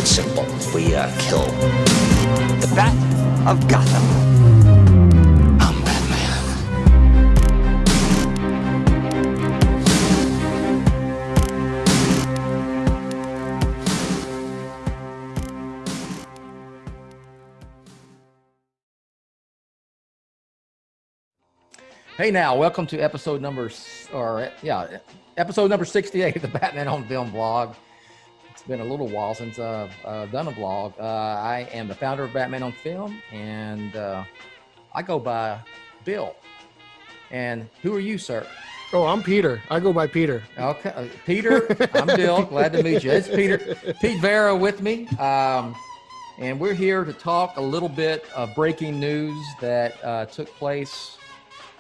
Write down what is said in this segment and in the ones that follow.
it simple. We kill the Bat of Gotham. I'm Batman. Hey now, welcome to episode number 68 of the Batman on Film vlog. It's been a little while since I've done a vlog. I am the founder of Batman on Film, and I go by Bill. And who are you, sir? Oh, I'm Peter. I go by Peter. Okay, Peter. I'm Bill. Glad to meet you. It's Pete Verra with me. And we're here to talk a little bit of breaking news that took place.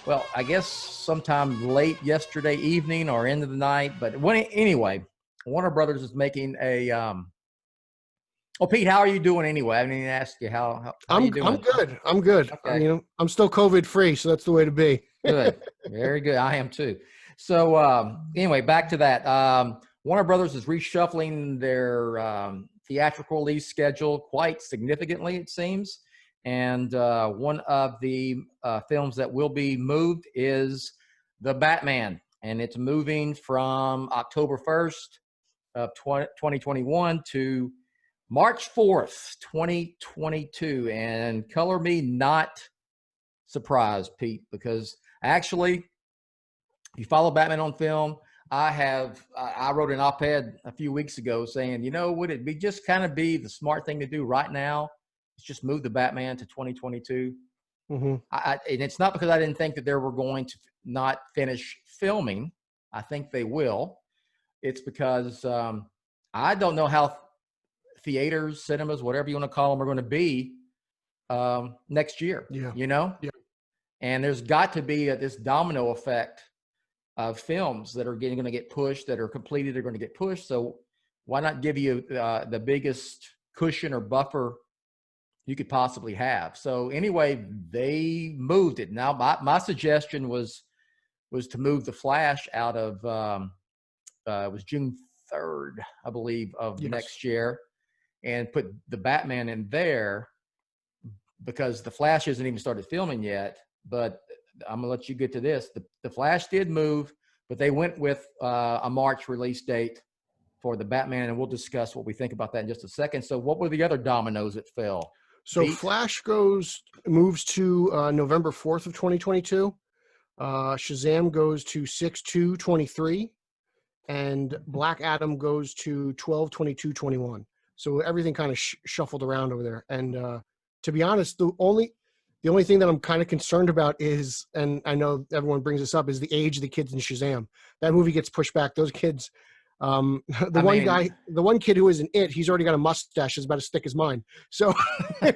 Well, I guess sometime late yesterday evening or end of the night. But anyway, Warner Brothers is making a. Oh, Pete, how are you doing anyway? I didn't even ask you how you doing. I'm good. I'm good. Okay. I'm still COVID free, so that's the way to be. Good, very good. I am too. So anyway, back to that. Warner Brothers is reshuffling their theatrical release schedule quite significantly, it seems. And one of the films that will be moved is The Batman. And it's moving from October 1st of 2021 to March 4th, 2022. And color me not surprised, Pete, because actually, if you follow Batman on Film, I wrote an op-ed a few weeks ago saying, would it be just kind of be the smart thing to do right now? It's just move the Batman to 2022. Mm-hmm. And it's not because I didn't think that they were going to not finish filming. I think they will. It's because I don't know how theaters, cinemas, whatever you want to call them, are going to be next year. Yeah. Yeah. And there's got to be this domino effect of films that are going to get pushed, that are completed, are going to get pushed. So why not give you the biggest cushion or buffer you could possibly have? So anyway, they moved it. Now, my suggestion was to move the Flash out of it was June 3rd, I believe, of next year, and put the Batman in there because the Flash hasn't even started filming yet. But I'm gonna let you get to this. The Flash did move, but they went with a March release date for the Batman, and we'll discuss what we think about that in just a second. So what were the other dominoes that fell? So Pete? Flash moves to November 4th of 2022. Shazam goes to 6/2/23, and Black Adam goes to 12/22/21. So everything kind of shuffled around over there. And to be honest, the only thing that I'm kind of concerned about is, and I know everyone brings this up, is the age of the kids in Shazam. That movie gets pushed back. Those kids. The one kid who is in it, he's already got a mustache that's about as thick as mine. So I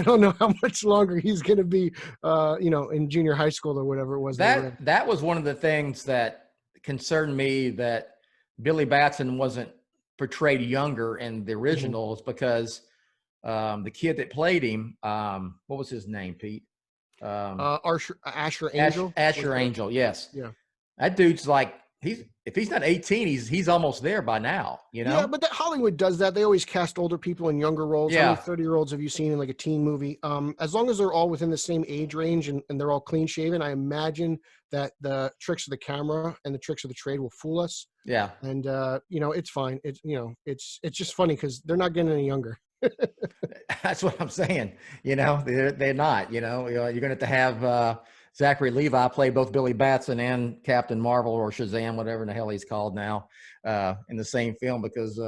don't know how much longer he's going to be, in junior high school or whatever it was. That was one of the things that concerned me, that Billy Batson wasn't portrayed younger in the originals, because the kid that played him, what was his name, Pete? Asher Angel. Asher Angel, yes. Yeah. That dude's like, if he's not 18, he's almost there by now, Yeah, but Hollywood does that. They always cast older people in younger roles. Yeah. How many 30-year-olds have you seen in like a teen movie? As long as they're all within the same age range and they're all clean shaven, I imagine that the tricks of the camera and the tricks of the trade will fool us. Yeah. And it's fine. It's just funny because they're not getting any younger. That's what I'm saying. They're not. You're going to have Zachary Levi play both Billy Batson and Captain Marvel or Shazam, whatever in the hell he's called now, in the same film, because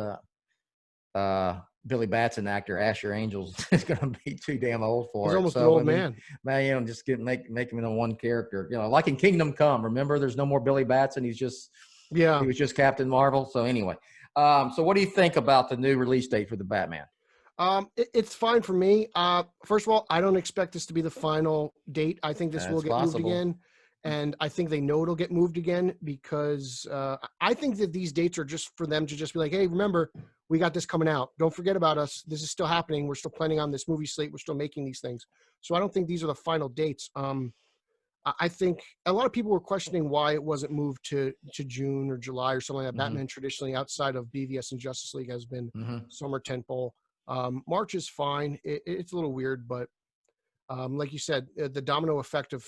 Billy Batson actor Asher Angel is going to be too damn old for it. He's almost an old man. Man, just make him into one character. Like in Kingdom Come. Remember, there's no more Billy Batson. He was just Captain Marvel. So anyway, so what do you think about the new release date for the Batman? It's fine for me. First of all, I don't expect this to be the final date. I think this will get moved again. And I think they know it'll get moved again because I think that these dates are just for them to just be like, hey, remember, we got this coming out. Don't forget about us. This is still happening. We're still planning on this movie slate. We're still making these things. So I don't think these are the final dates. I think a lot of people were questioning why it wasn't moved to June or July or something like that. Mm-hmm. Batman traditionally outside of BVS and Justice League has been summer tentpole. March is fine. It's a little weird, but like you said, the domino effect of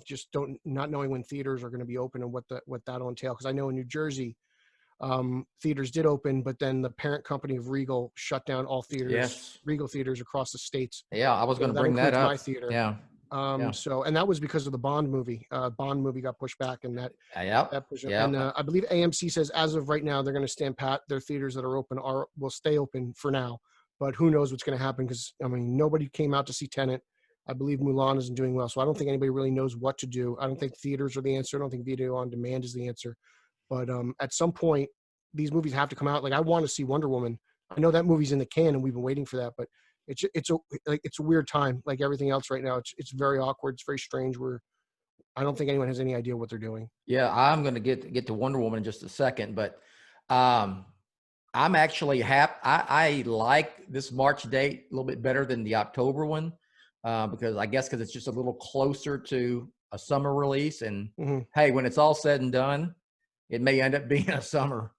just not knowing when theaters are going to be open and what that'll entail. Because I know in New Jersey, theaters did open, but then the parent company of Regal shut down all theaters, Yes. Regal theaters across the states. Yeah, I was going to bring that includes up. my theater. Yeah. Yeah. So, and that was because of the Bond movie. Bond movie got pushed back, and that Yep. pushed. Yep. And I believe AMC says as of right now they're going to stand pat. Their theaters that are open will stay open for now, but who knows what's going to happen? Because I mean, nobody came out to see Tenet. I believe Mulan isn't doing well, so I don't think anybody really knows what to do. I don't think theaters are the answer. I don't think video on demand is the answer. But at some point, these movies have to come out. Like I want to see Wonder Woman. I know that movie's in the can, and we've been waiting for that. But it's a weird time, like everything else right now. It's very awkward. It's very strange. I don't think anyone has any idea what they're doing. Yeah, I'm going to get to Wonder Woman in just a second, but I'm actually happy. I like this March date a little bit better than the October one because it's just a little closer to a summer release. And hey, when it's all said and done, it may end up being a summer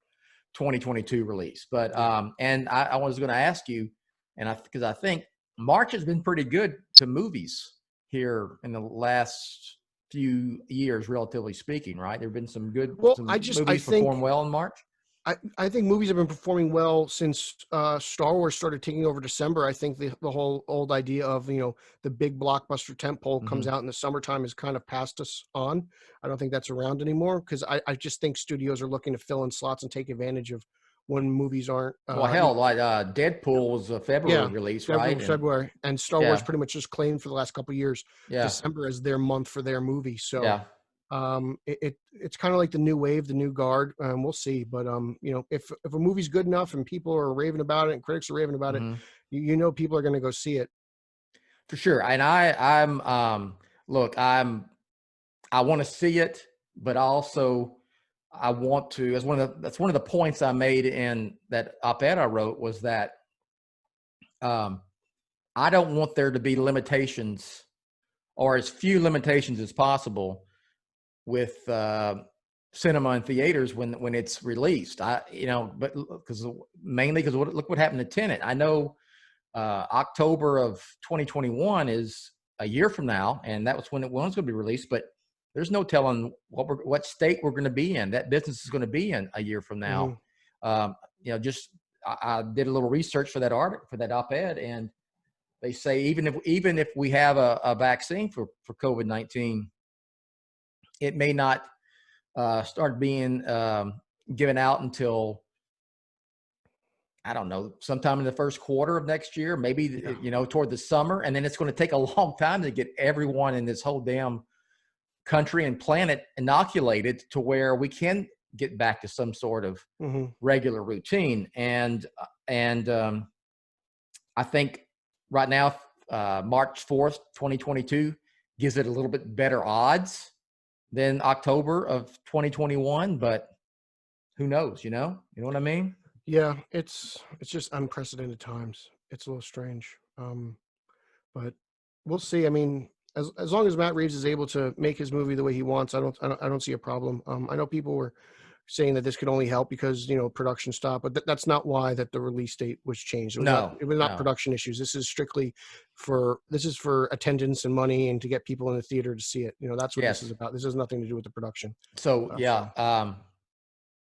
2022 release. But and I was going to ask you, because I think March has been pretty good to movies here in the last few years, relatively speaking, right? There have been some good movies perform well in March. I think movies have been performing well since Star Wars started taking over December. I think the whole old idea of, the big blockbuster tentpole comes out in the summertime is kind of passed us on. I don't think that's around anymore because I just think studios are looking to fill in slots and take advantage of when movies aren't. Deadpool was a February release, right? February. And Star Wars pretty much just claimed for the last couple of years December as their month for their movie. So it's kind of like the new wave, the new guard. We'll see. But if a movie's good enough and people are raving about it and critics are raving about it, people are going to go see it. For sure. And I want to see it, but also I want to, that's one of the points I made in that op-ed I wrote was that I don't want there to be limitations or as few limitations as possible with cinema and theaters when it's released. But because look what happened to Tenet. I know October of 2021 is a year from now, and that was when it was going to be released. But there's no telling what state we're going to be in. That business is going to be in a year from now. I did a little research for that article, for that op-ed, and they say even if we have a vaccine for COVID-19, it may not start being given out until, I don't know, sometime in the first quarter of next year, maybe toward the summer, and then it's going to take a long time to get everyone in this whole damn country and planet inoculated to where we can get back to some sort of regular routine. And I think right now, March 4th, 2022 gives it a little bit better odds than October of 2021, but who knows, you know what I mean? Yeah, it's just unprecedented times. It's a little strange. But we'll see. I mean, as long as Matt Reeves is able to make his movie the way he wants, I don't see a problem. I know people were saying that this could only help because production stopped, but that's not why that the release date was changed. It was not production issues. This is strictly for attendance and money and to get people in the theater to see it. That's what this is about. This has nothing to do with the production. So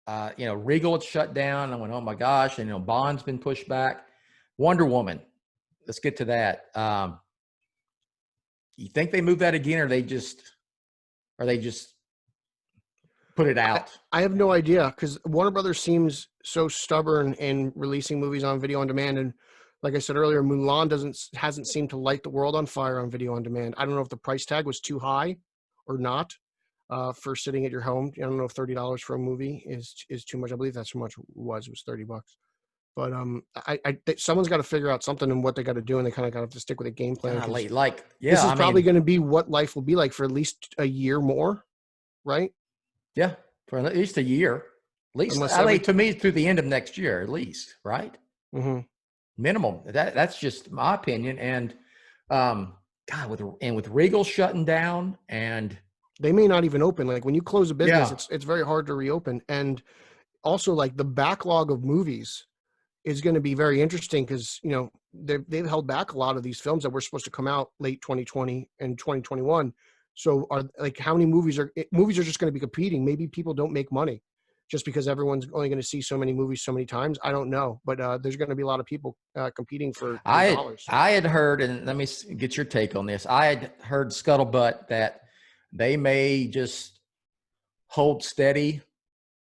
Regal had shut down. I went, oh my gosh, and Bond's been pushed back. Wonder Woman, let's get to that. You think they move that again, or they just put it out? I have no idea because Warner Brothers seems so stubborn in releasing movies on video on demand. And like I said earlier, Mulan hasn't seemed to light the world on fire on video on demand. I don't know if the price tag was too high or not for sitting at your home. I don't know if $30 for a movie is too much. I believe that's how much it was $30. But someone's got to figure out something and what they got to do, and they kind of got to stick with a game plan. This is probably going to be what life will be like for at least a year more, right? Yeah, for at least a year. At least, to me, through the end of next year, at least, right? Minimum. That's just my opinion. And with Regal shutting down, and they may not even open. Like when you close a business, it's very hard to reopen. And also, like the backlog of movies is going to be very interesting because, you know, they've held back a lot of these films that were supposed to come out late 2020 and 2021. So are like, how many movies are just going to be competing? Maybe people don't make money just because everyone's only going to see so many movies so many times. I don't know, but there's going to be a lot of people competing for dollars. I had heard, and let me get your take on this. I had heard scuttlebutt that they may just hold steady,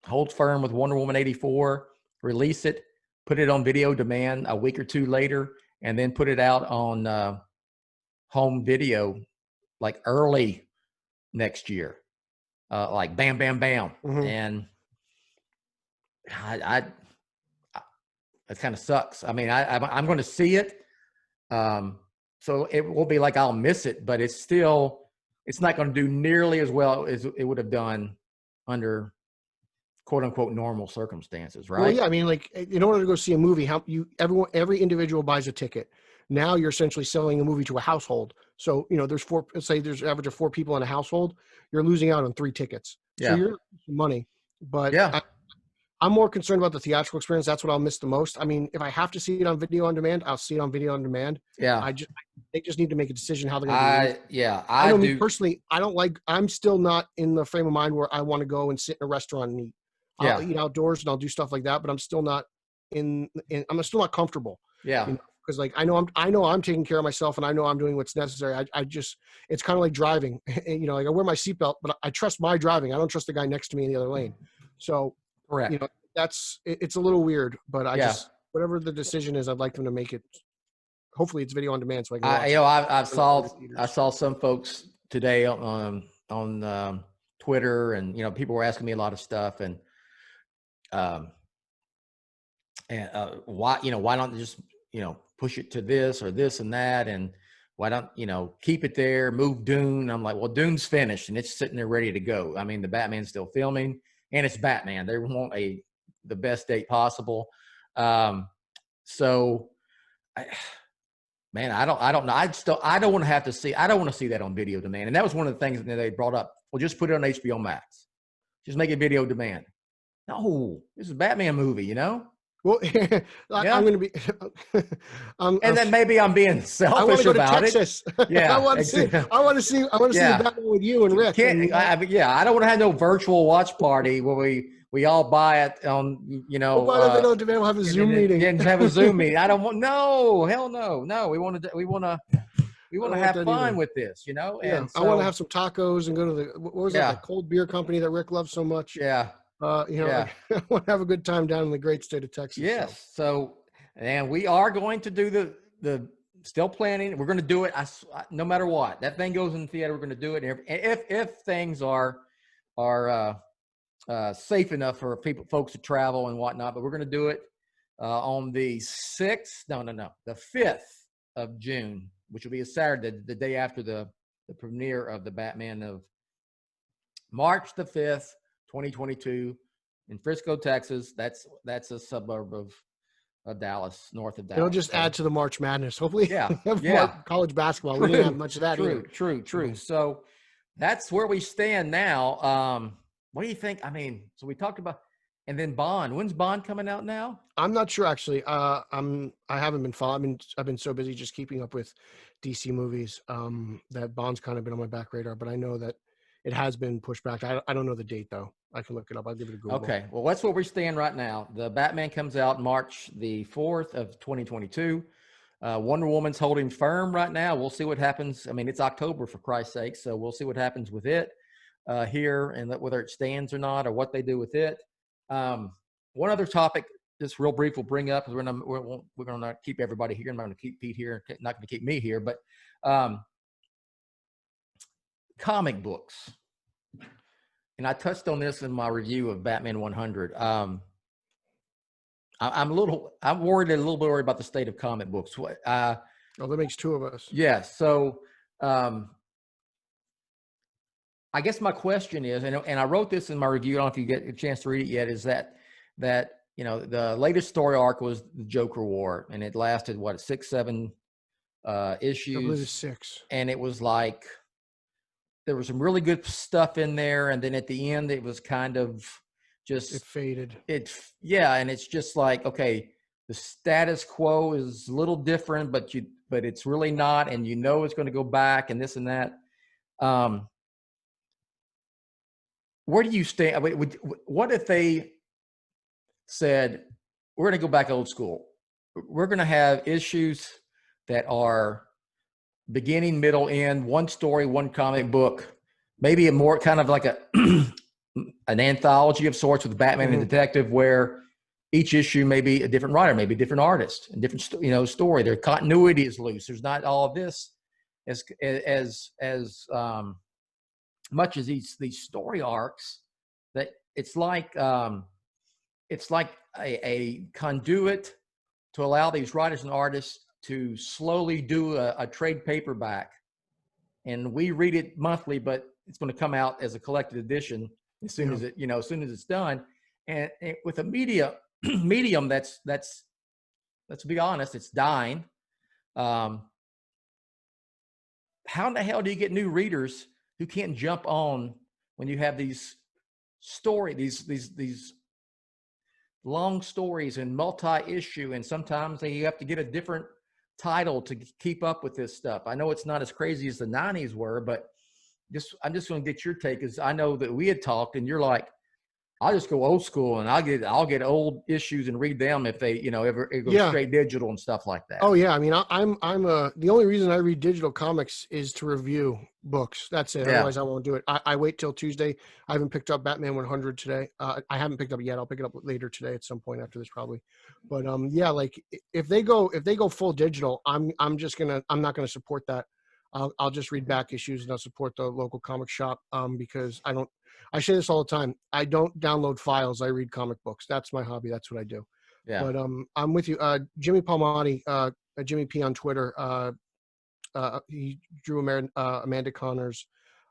hold firm with Wonder Woman 84, release it, put it on video demand a week or two later, and then put it out on home video like early next year, like bam, bam, bam. Mhm. And it kind of sucks. I mean, I'm going to see it. So it will be like I'll miss it, but it's not going to do nearly as well as it would have done under quote unquote normal circumstances, right? Well, yeah, I mean, like in order to go see a movie, every individual buys a ticket. Now you're essentially selling a movie to a household. So, you know, let's say there's an average of 4 people in a household. You're losing out on 3 tickets. So you're losing money. But Yeah. I'm more concerned about the theatrical experience. That's what I'll miss the most. I mean, if I have to see it on video on demand, I'll see it on video on demand. Yeah. They just need to make a decision how they're going to do it. I know do. me personally, I'm still not in the frame of mind where I want to go and sit in a restaurant and eat. I'll eat outdoors and I'll do stuff like that, but I'm still not I'm still not comfortable. Yeah. You know, because like I know I'm taking care of myself and I know I'm doing what's necessary. It's kind of like driving. You know, like I wear my seatbelt, but I trust my driving. I don't trust the guy next to me in the other lane. So Correct. you know, it's a little weird, but whatever the decision is, I'd like them to make it. Hopefully, it's video on demand, so I can watch. You know, I saw some folks today on Twitter, and you know, people were asking me a lot of stuff, and why don't they just push it to this or this and that, and why don't keep it there, move Dune? I'm like, well, Dune's finished and it's sitting there ready to go. I mean, the Batman's still filming, and it's Batman. They want the best date possible. So, man, I don't know. I don't want to have to see. I don't want to see that on video demand. And that was one of the things that they brought up. Well, just put it on HBO Max. Just make it video demand. No, this is a Batman movie, you know. Well, I'm going to be. And then maybe I'm being selfish about it. Yeah, I want to see the Batman with you and Rick. I don't want to have no virtual watch party where we all buy it on, we'll have a Zoom meeting. And have a Zoom meeting. I don't want. No, hell no, no. We want to have fun with this, you know. Yeah, and so, I want to have some tacos and go to what was that cold beer company that Rick loves so much? Yeah. I want to have a good time down in the great state of Texas. Yes. So, and we are going to do the still planning. We're going to do it. No matter what, that thing goes in the theater, we're going to do it. And if things are safe enough for folks to travel and whatnot, but we're going to do it on the 6th. The 5th of June, which will be a Saturday, the day after the premiere of the Batman of March the 5th. 2022 in Frisco, Texas. That's a suburb of Dallas, north of Dallas. It'll just add to the March Madness. Hopefully, college basketball. True. We didn't have much of that. True. So that's where we stand now. What do you think? I mean, so we talked about, and then Bond. When's Bond coming out now? I'm not sure actually. I haven't been following. I've been so busy just keeping up with DC movies that Bond's kind of been on my back radar. But I know that it has been pushed back. I don't know the date though. I can look it up. I'll give it a Google. Okay. Well, that's where we stand right now. The Batman comes out March the 4th of 2022. Wonder Woman's holding firm right now. We'll see what happens. I mean, it's October for Christ's sake. So we'll see what happens with it here, and whether it stands or not, or what they do with it. One other topic, just real brief, we'll bring up, because we're going to keep everybody here. I'm not going to keep Pete here. Not going to keep me here, but comic books. And I touched on this in my review of Batman 100. I'm worried a little bit about the state of comic books. That makes 2 of us. Yeah. So I guess my question is, and I wrote this in my review, I don't know if you get a chance to read it yet, is that the latest story arc was the Joker War, and it lasted 6-7 issues. I believe it's 6. And it was like, there was some really good stuff in there, and then at the end, it was kind of just it faded. And it's just like, okay, the status quo is a little different, but it's really not, and it's going to go back and this and that. Where do you stand? I mean, what if they said, we're going to go back old school? We're going to have issues that are beginning, middle, end, one story, one comic book, maybe a more kind of like an anthology of sorts with Batman and Detective, where each issue may be a different writer, maybe a different artist, a different story. Their continuity is loose. There's not all of this as much as these story arcs, that it's like a conduit to allow these writers and artists to slowly do a trade paperback, and we read it monthly, but it's going to come out as a collected edition as soon as as soon as it's done. And with a medium that's let's be honest, it's dying. How in the hell do you get new readers who can't jump on when you have these long stories and multi-issue, and sometimes you have to get a different title to keep up with this stuff? I know it's not as crazy as the 90s were, but I'm just going to get your take, because I know that we had talked and you're like, I'll just go old school and I'll get old issues and read them if they, ever go straight digital and stuff like that. Oh yeah. I mean, I'm the only reason I read digital comics is to review books. That's it. Otherwise I won't do it. I wait till Tuesday. I haven't picked up Batman 100 today. I haven't picked up yet. I'll pick it up later today at some point after this probably. But like if they go full digital, I'm not gonna support that. I'll just read back issues and I'll support the local comic shop, because I say this all the time. I don't download files. I read comic books. That's my hobby. That's what I do. Yeah. But I'm with you. Jimmy Palmiotti, Jimmy P on Twitter. He drew Amanda Connor's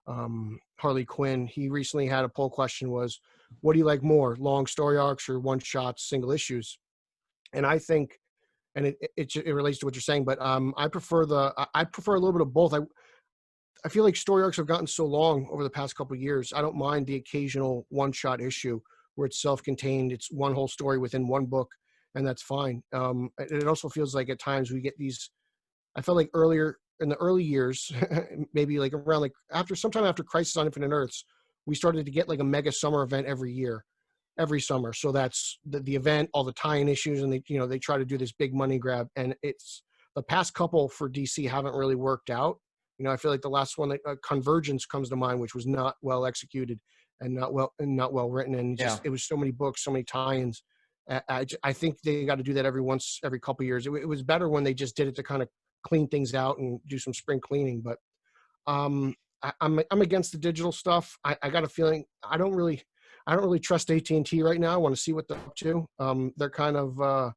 Harley Quinn. He recently had a poll question: was, what do you like more, long story arcs or one shots, single issues? And I think, and it relates to what you're saying, but I prefer a little bit of both. I feel like story arcs have gotten so long over the past couple of years. I don't mind the occasional one-shot issue where it's self-contained. It's one whole story within one book, and that's fine. It also feels like at times we get these. I felt like earlier in the early years, maybe like around sometime after Crisis on Infinite Earths, we started to get like a mega summer event every summer. So that's the event, all the tie-in issues, and they try to do this big money grab. And it's the past couple for DC haven't really worked out. I feel like the last one, Convergence comes to mind, which was not well executed and not well written, and it was so many books, so many tie-ins. I think they got to do that every couple of years. It was better when they just did it to kind of clean things out and do some spring cleaning. But I'm against the digital stuff. I got a feeling I don't really trust AT&T right now. I want to see what they're up to. They're kind of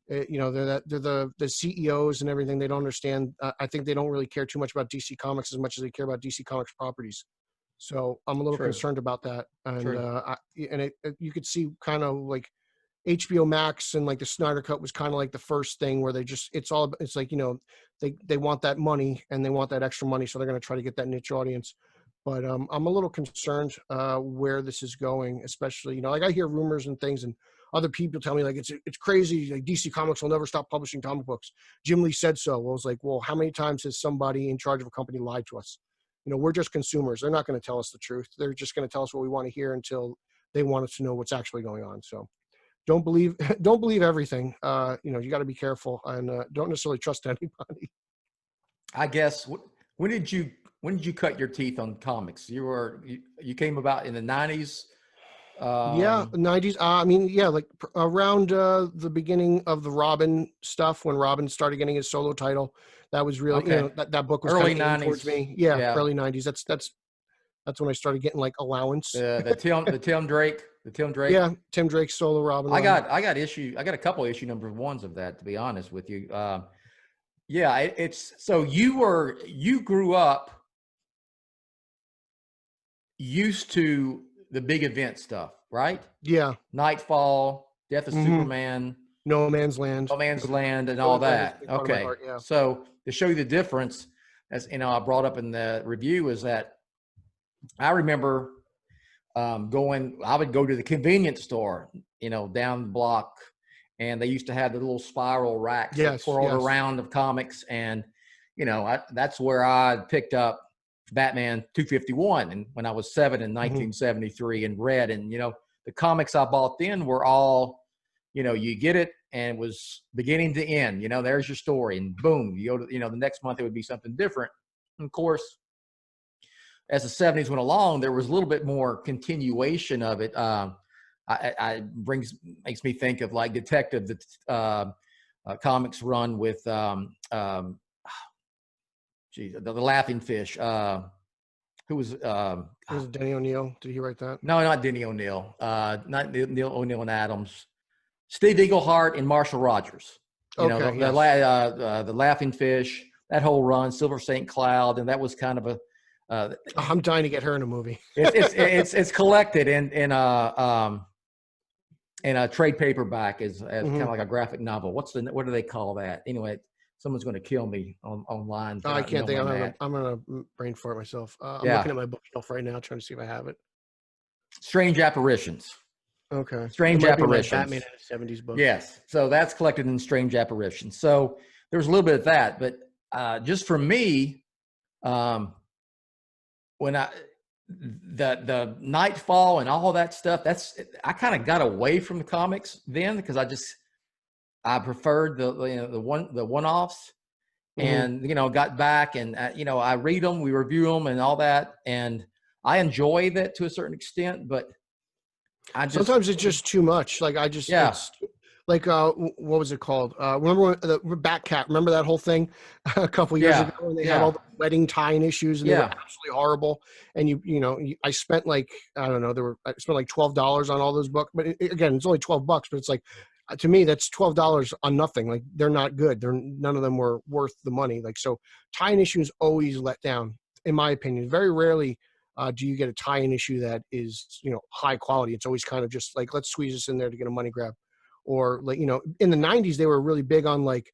they're the CEOs and everything. They don't understand. I think they don't really care too much about DC Comics as much as they care about DC Comics properties. So I'm a little concerned about that. And you could see kind of like HBO Max and like the Snyder Cut was kind of like the first thing where it's like, they want that money and they want that extra money. So they're going to try to get that niche audience. But I'm a little concerned where this is going, especially, like I hear rumors and things, and other people tell me like it's crazy. Like DC Comics will never stop publishing comic books. Jim Lee said so. Well, I was like, well, how many times has somebody in charge of a company lied to us? We're just consumers. They're not going to tell us the truth. They're just going to tell us what we want to hear until they want us to know what's actually going on. So don't believe everything. You got to be careful, and don't necessarily trust anybody. I guess when did you cut your teeth on comics? You came about in the 90s. 90s. Like around the beginning of the Robin stuff, when Robin started getting his solo title. That was really that book was early kind of 90s towards me. Yeah, early 90s. That's when I started getting like allowance. The Tim Drake. Yeah, Tim Drake's solo Robin. I got a couple issue number ones of that, to be honest with you. It's so you grew up used to the big event stuff, right? Yeah. Nightfall, Death of Superman, No Man's Land, and all that. Okay. Heart, yeah. So to show you the difference, as I brought up in the review, is that I remember I would go to the convenience store, down the block, and they used to have the little spiral racks that Yes, twirled yes. around of comics. And, you know, that's where I picked up Batman 251 and when I was 7 in 1973 and read. And, you know, the comics I bought then were all, you know, you get it and it was beginning to end, you know, there's your story, and boom, you go to, you know, the next month it would be something different. And of course, as the 70s went along, there was a little bit more continuation of it. Makes me think of like Detective, the comics run with the Laughing Fish. Who was Was it Denny O'Neil? Did he write that? no, not Denny O'Neil, not Neil O'Neil and Adams. Steve Eaglehart and Marshall Rogers. You know, the Laughing Fish, that whole run, Silver St. Cloud, and that was kind of a. I'm dying to get her in a movie. it's collected in a trade paperback as kind of like a graphic novel. What do they call that? Anyway, someone's going to kill me online. I can't think. I'm gonna brain fart myself. I'm looking at my bookshelf right now, trying to see if I have it. Strange Apparitions. Okay. Strange Apparitions. Batman in a 70s book. Yes. So that's collected in Strange Apparitions. So there's a little bit of that, but just for me, when the Nightfall and all that stuff, I kind of got away from the comics then because I preferred the one-offs, and you know, got back and you know, I read them, we review them and all that, and I enjoy that to a certain extent, but sometimes it's just too much. Like it's like what was it called? Remember when the Batcat? Remember that whole thing a couple years ago when they had all the wedding tie-in issues and they were absolutely horrible. And I spent like I spent like $12 on all those books. But again, it's only $12, but it's like to me that's $12 on nothing. Like they're not good. None of them were worth the money. Like so, tie-in issues always let down, in my opinion. Very rarely. Do you get a tie-in issue that is, high quality? It's always kind of just like, let's squeeze this in there to get a money grab. Or like, in the 90s, they were really big on like,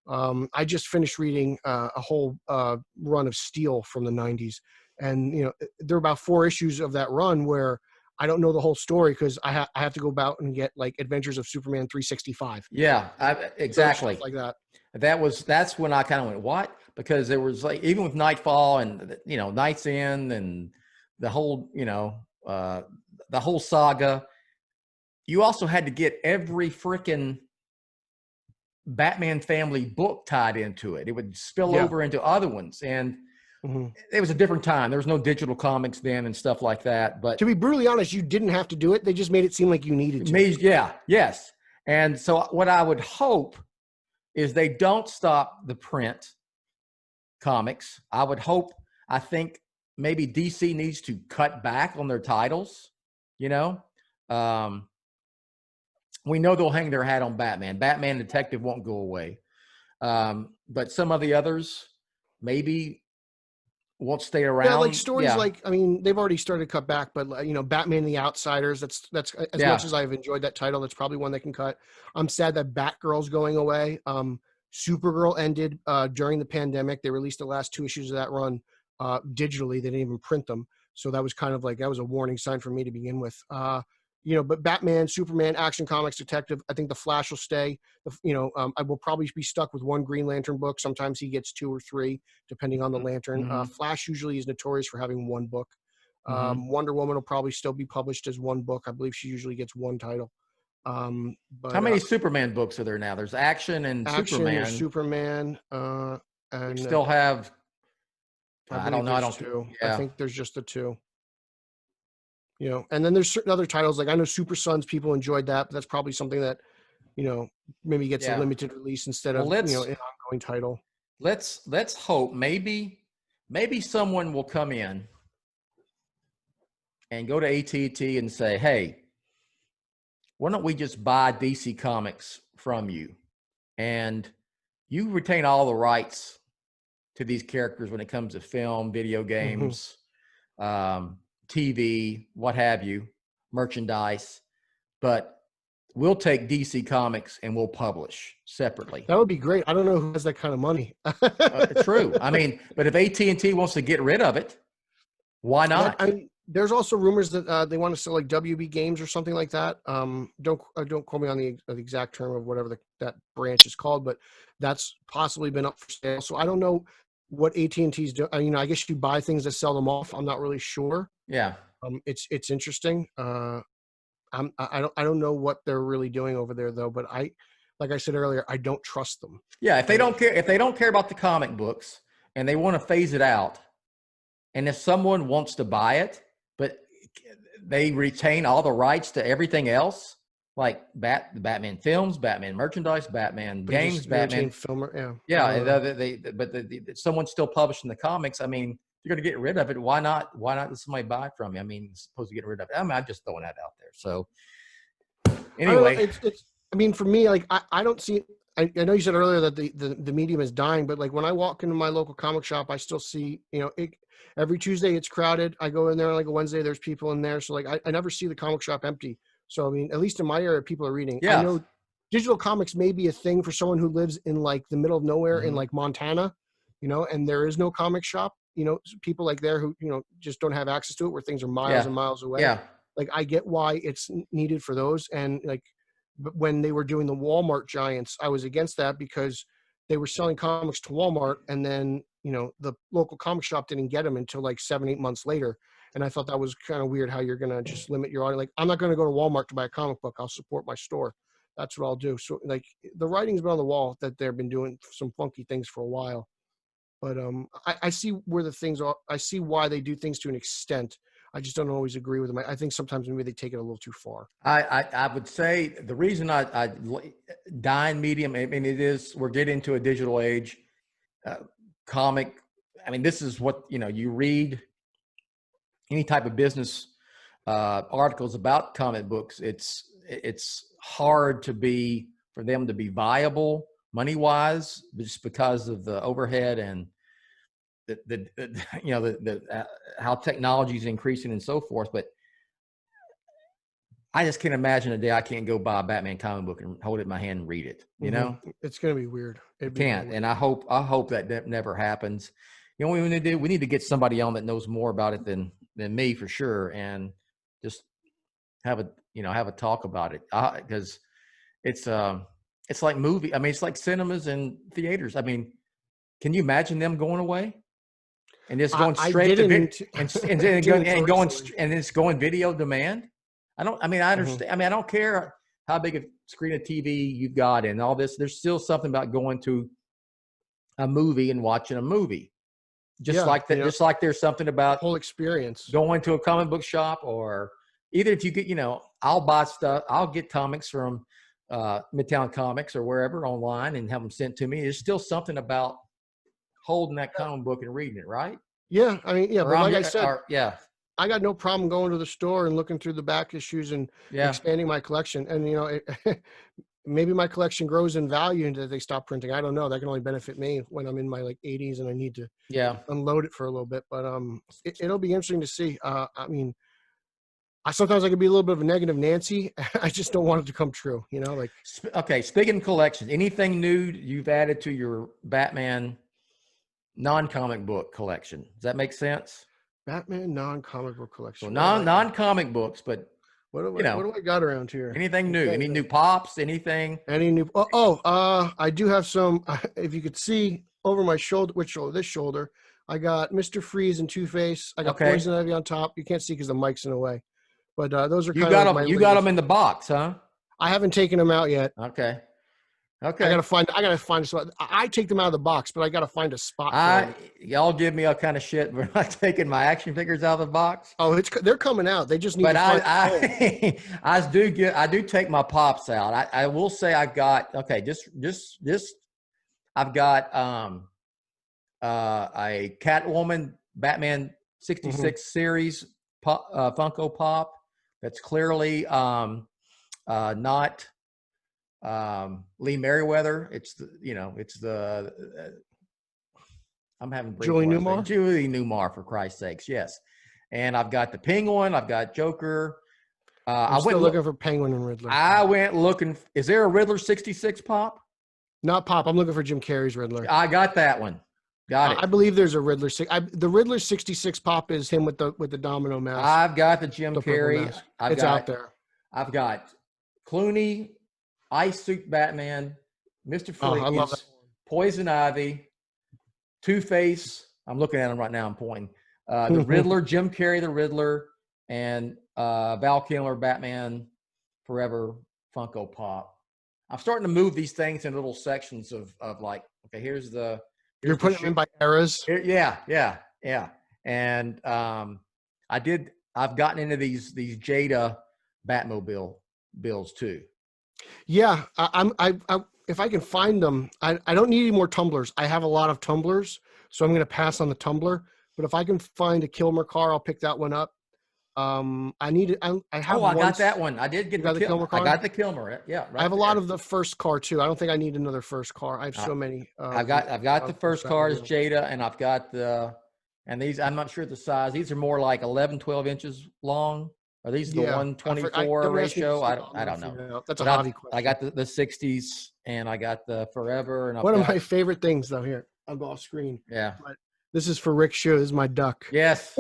I just finished reading a whole run of Steel from the 90s. And, there are about 4 issues of that run where I don't know the whole story because I have to go about and get like Adventures of Superman 365. Yeah, exactly. Stuff like that. That's when I kind of went, what? Because there was like, even with Nightfall and, Night's End and the whole, the whole saga, you also had to get every freaking Batman family book tied into it. It would spill over into other ones. And it was a different time. There was no digital comics then and stuff like that. But to be brutally honest, you didn't have to do it. They just made it seem like you needed to. Yes. And so what I would hope is they don't stop the print comics. I think maybe DC needs to cut back on their titles. We know they'll hang their hat on Batman. Batman Detective won't go away. But some of the others maybe won't stay around. Yeah, like stories they've already started to cut back, but Batman and the Outsiders, that's as much as I've enjoyed that title, that's probably one they can cut. I'm sad that Batgirl's going away. Supergirl ended during the pandemic. They released the last 2 issues of that run digitally. They didn't even print them. So that was kind of like, that was a warning sign for me to begin with. But Batman, Superman, Action Comics, Detective, I think the Flash will stay. I will probably be stuck with one Green Lantern book. Sometimes he gets 2 or 3, depending on the Lantern. Flash usually is notorious for having 1 book. Wonder Woman will probably still be published as 1 book. I believe she usually gets 1 title. But how many Superman books are there now? There's Action and Superman. There's Superman. And still have. I don't know. I don't. 2. I think there's just the 2. And then there's certain other titles. Like I know Super Sons, people enjoyed that, but that's probably something that, maybe gets a limited release instead of, an ongoing title. Let's hope maybe someone will come in and go to AT&T and say, hey, why don't we just buy DC Comics from you? And you retain all the rights to these characters when it comes to film, video games, TV, what have you, merchandise. But we'll take DC Comics and we'll publish separately. That would be great. I don't know who has that kind of money. True. I mean, but if AT&T wants to get rid of it, why not? There's also rumors that they want to sell like WB Games or something like that. Don't quote me on the exact term of whatever that branch is called, but that's possibly been up for sale. So I don't know what AT&T's do. I guess you buy things that sell them off. I'm not really sure. Yeah. It's interesting. I don't know what they're really doing over there though. But like I said earlier, I don't trust them. Yeah. If they don't care about the comic books and they want to phase it out, and if someone wants to buy it, but they retain all the rights to everything else, like the Batman films, Batman merchandise, Batman games, Batman filmer, someone's still publishing the comics. I mean, you're going to get rid of it. Why not let somebody buy it from you? I mean, it's supposed to get rid of it. I mean, I'm just throwing that out there. So anyway, I mean, for me, like I don't see. I know you said earlier that the medium is dying, but like when I walk into my local comic shop, I still see, every Tuesday it's crowded. I go in there on like a Wednesday, there's people in there. So like I never see the comic shop empty. So I mean, at least in my area, people are reading. Yeah. I know digital comics may be a thing for someone who lives in like the middle of nowhere in like Montana, and there is no comic shop. People like there who just don't have access to it, where things are miles and miles away. Yeah. Like I get why it's needed for those, and like. But when they were doing the Walmart giants, I was against that because they were selling comics to Walmart, and then the local comic shop didn't get them until like 7-8 months later. And I thought that was kind of weird how you're gonna just limit your audience. Like I'm not gonna go to Walmart to buy a comic book. I'll support my store. That's what I'll do. So like the writing's been on the wall that they've been doing some funky things for a while. But I see where the things are. I see why they do things to an extent. I just don't always agree with them. I think sometimes maybe they take it a little too far. I would say the reason I dying medium, I mean, we're getting into a digital age. Comic, I mean, this is what, you read any type of business articles about comic books. It's hard for them to be viable money-wise, just because of the overhead and how technology is increasing and so forth. But I just can't imagine a day I can't go buy a Batman comic book and hold it in my hand and read it. It's going to be weird. It can't. And I hope that never happens. We need to get somebody on that knows more about it than me for sure. And just have a talk about it. Cause it's like movie. I mean, it's like cinemas and theaters. I mean, can you imagine them going away? And just going straight to and it's going video demand. I understand. I mean, I don't care how big a screen of TV you've got and all this. There's still something about going to a movie and watching a movie. Just like there's something about whole experience going to a comic book shop, or either if you get, I'll buy stuff. I'll get comics from Midtown Comics or wherever online and have them sent to me. There's still something about holding that comic book and reading it, right? Yeah, I mean, yeah, but like I said, I got no problem going to the store and looking through the back issues and expanding my collection. And maybe my collection grows in value until they stop printing. I don't know. That can only benefit me when I'm in my like 80s and I need to unload it for a little bit. But it'll be interesting to see. I mean, sometimes I can be a little bit of a negative Nancy. I just don't want it to come true. Okay. Speaking of collections, anything new you've added to your Batman non-comic book collection? Does that make sense? Batman non-comic book collection. So non-comic books, but what do I got around here? Anything new? Any new pops? Anything? Any new? I do have some. If you could see over my shoulder, this shoulder, I got Mr. Freeze and Two-Face. I got Poison Ivy on top. You can't see because the mic's in the way. But those are you got them in the box, huh? I haven't taken them out yet. Okay. I gotta find a spot. I take them out of the box, but I gotta find a spot. Y'all give me all kind of shit for not taking my action figures out of the box. Oh, they're coming out. They just need. But I do take my pops out. I will say I've got I've got a Catwoman Batman 66 series Funko Pop that's clearly not Lee Merriweather. It's I'm having Julie Newmar, for Christ's sakes. Yes. And I've got the Penguin. I've got Joker. I'm still looking for Penguin and Riddler. I went looking. Is there a Riddler 66 pop? Not pop. I'm looking for Jim Carrey's Riddler. I got that one. Got it. I believe there's a Riddler. The Riddler 66 pop is him with the domino mask. I've got the Jim the purple Carrey. mask. I've It's got, out there. I've got Clooney, Ice Suit Batman, Mr. Oh, I love Freeze, Poison Ivy, Two-Face. I'm looking at him right now. I'm pointing. The Riddler, Jim Carrey, the Riddler, and Val Kilmer, Batman Forever Funko Pop. I'm starting to move these things in little sections of like, okay, here's the. You're putting them in by eras. Yeah. And I've gotten into these Jada Batmobile bills too. Yeah, I if I can find them, I don't need any more tumblers. I have a lot of tumblers, so I'm going to pass on the tumbler. But if I can find a Kilmer car, I'll pick that one up. I need it. I have. Oh, I got that one. I did get the Kilmer car. I got the Kilmer. Yeah, right. I have a lot of the first car too. I don't think I need another first car. I have so many. I've got the first car is Jada, and I've got the, and these, I'm not sure the size. These are more like 11, 12 inches long. Are these the 124 ratio? I don't know. That's a hobby question. I got the 60s, and I got the Forever. And one of my favorite things though, here, I'll go off screen. Yeah. But this is for Rick Shoe. This is my duck. Yes.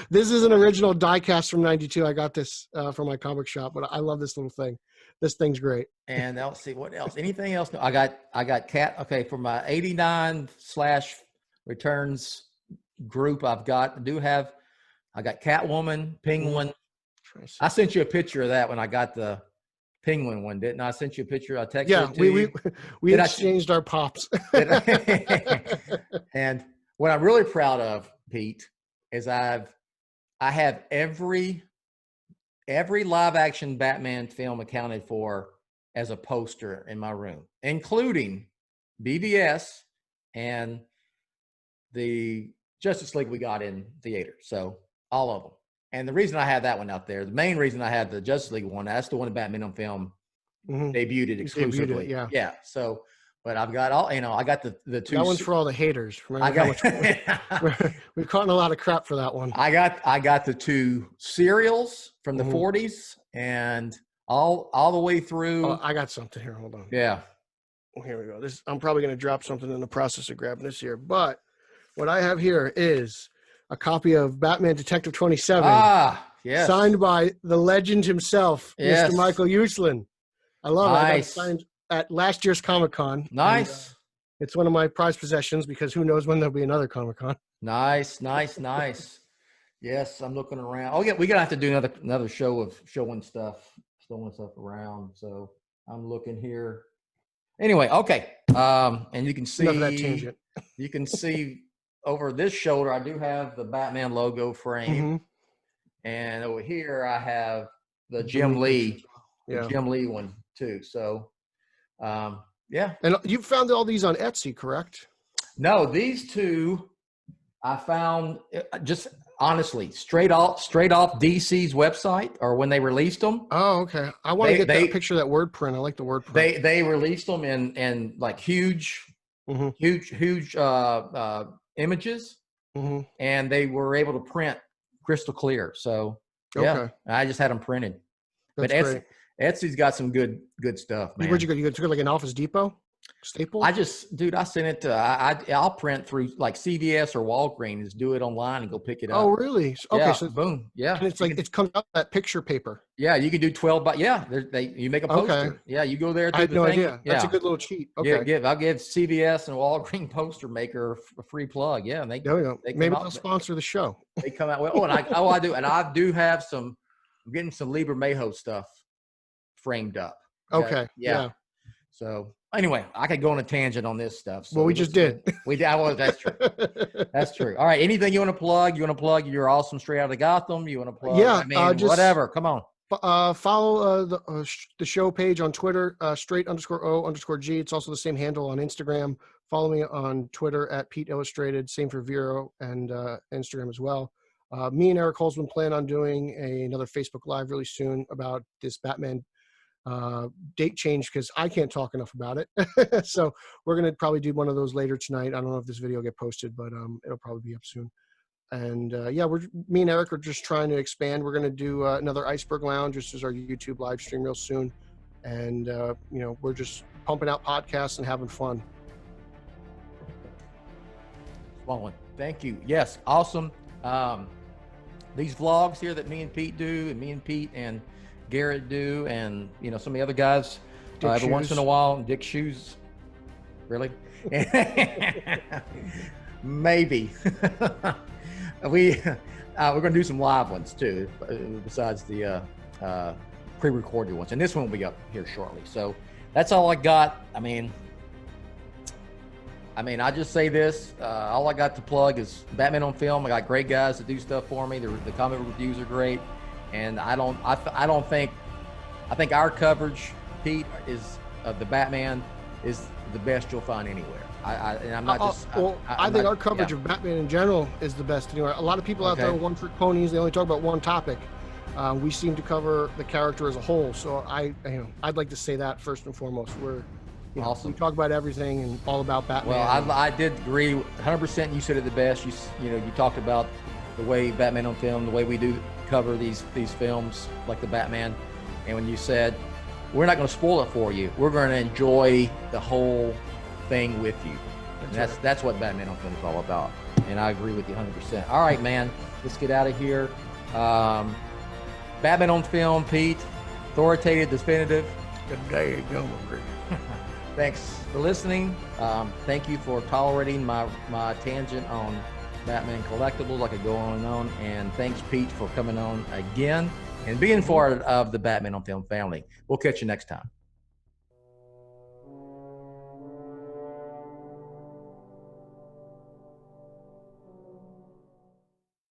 This is an original die cast from '92. I got this from my comic shop, but I love this little thing. This thing's great. And let's see what else. Anything else? No, I got Cat. Okay, for my 89/returns group, I got Catwoman, Penguin. I sent you a picture of that when I got the Penguin one, didn't I? I sent you a picture. I texted. Yeah, it to we exchanged our pops. And what I'm really proud of, Pete, is I have every live action Batman film accounted for as a poster in my room, including BVS and the Justice League we got in theater. So all of them. And the reason I have that one out there, the main reason I had the Justice League one, that's the one that Batman on film debuted it exclusively. Yeah. So, but I've got I got the two. That one's for all the haters. Remember how much we've caught a lot of crap for that one. I got the two serials from the 40s and all the way through. Oh, I got something here. Hold on. Yeah. Well, here we go. I'm probably going to drop something in the process of grabbing this here. But what I have here is a copy of Batman Detective 27. Yes. Signed by the legend himself, yes. Mr. Michael Uslan. I love it. I got it Nice. signed at last year's Comic-Con. Nice. And, it's one of my prized possessions because who knows when there'll be another Comic-Con. Nice. Yes, I'm looking around. Oh yeah, we're gonna have to do another show of showing stuff around. So I'm looking here. Anyway, okay. And you can see Enough of that tangent. You can see over this shoulder, I do have the Batman logo frame, and over here I have the Jim Lee, Jim Lee one too. So, yeah. And you found all these on Etsy, correct? No, these two I found just honestly straight off DC's website or when they released them. Oh, okay. I want to get that picture of that word print. I like the word print. They released them in like huge images, and they were able to print crystal clear. So yeah, I just had them printed. That's but great. Etsy's got some good stuff, man. Where'd you go? You took it like an Office Depot? Staples? I sent it to, I'll print through like CVS or Walgreens, do it online and go pick it up. Oh, really? Okay. Yeah, So boom. Yeah. And it's like, it comes out that picture paper. Yeah. You can do 12 by, you make a poster. Okay. Yeah. You go there. I had no idea. That's a good little cheat. Okay. I'll give CVS and Walgreens poster maker a free plug. Yeah. And there we go. Maybe they'll sponsor the show. They come out. Well, I do. And I do have I'm getting some Lieber Mayho stuff framed up. Okay. Yeah. So anyway, I could go on a tangent on this stuff. So well, we just did. That's true. That's true. All right. Anything you want to plug? You want to plug You're Awesome Straight Out of Gotham? You want to plug? Yeah. Whatever. Come on. Follow the show page on Twitter, straight_O_G. It's also the same handle on Instagram. Follow me on Twitter at Pete Illustrated. Same for Verra and Instagram as well. Me and Eric Holzman plan on doing another Facebook Live really soon about this Batman date change because I can't talk enough about it. So we're going to probably do one of those later tonight. I don't know if this video will get posted, but it'll probably be up soon. And me and Eric are just trying to expand. We're going to do another Iceberg Lounge, which is our YouTube live stream real soon. And, we're just pumping out podcasts and having fun. Flowing. Thank you. Yes, awesome. These vlogs here that me and Pete do, and me and Pete and Garrett do, and you know some of the other guys every once in a while. Dick Shoes, really? Maybe. We're gonna do some live ones too, besides the pre-recorded ones, and this one will be up here shortly. So that's all I got. I mean, I just say this. All I got to plug is Batman on Film. I got great guys that do stuff for me. The comic reviews are great, and I think our coverage, Pete, is of the Batman is the best you'll find anywhere. I'm not just. I think our coverage of Batman in general is the best anywhere. A lot of people out there are one-trick ponies. They only talk about one topic. We seem to cover the character as a whole. So I'd like to say that first and foremost. Awesome. We talk about everything and all about Batman. Well, I did agree 100%. You said it the best. You talked about the way Batman on Film, the way we do cover these films like the Batman, and when you said we're not going to spoil it for you, we're going to enjoy the whole thing with you. That's what Batman on Film is all about, and I agree with you 100%. All right, man, let's get out of here. Batman on Film, Pete, authoritative, definitive. There you go. Thanks for listening. Thank you for tolerating my tangent on Batman collectibles. I could go on and on. And thanks, Pete, for coming on again and being part of the Batman on Film family. We'll catch you next time.